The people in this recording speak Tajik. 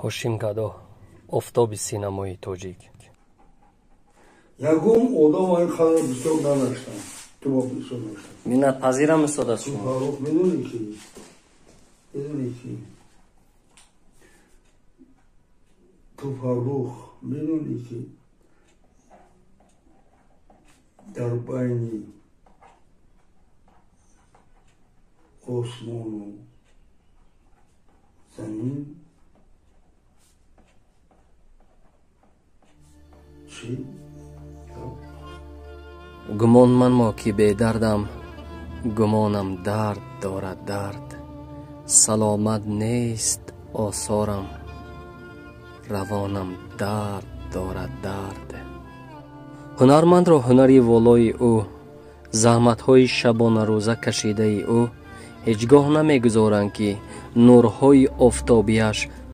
ҳошим Гадо, офтоби синамои тоҷик. Ягон одам ин қадар бисёр надаштам. Ту ба бисёр надаштам. Миннатпазирам истод аст шумо. Фарух медони ки ту Фарух медони ки дар байни осмону замин чӣ гумонманмо ки бедардам, гумонам дард дорад дард. саломат нест осорам, равонам дард дорад дард. ҳунармандро ҳунари волои ӯ, заҳматҳои шабонарӯза кашидаи ӯ ҳеҷ гоҳ намегузоранд ки нурҳои офтобиаш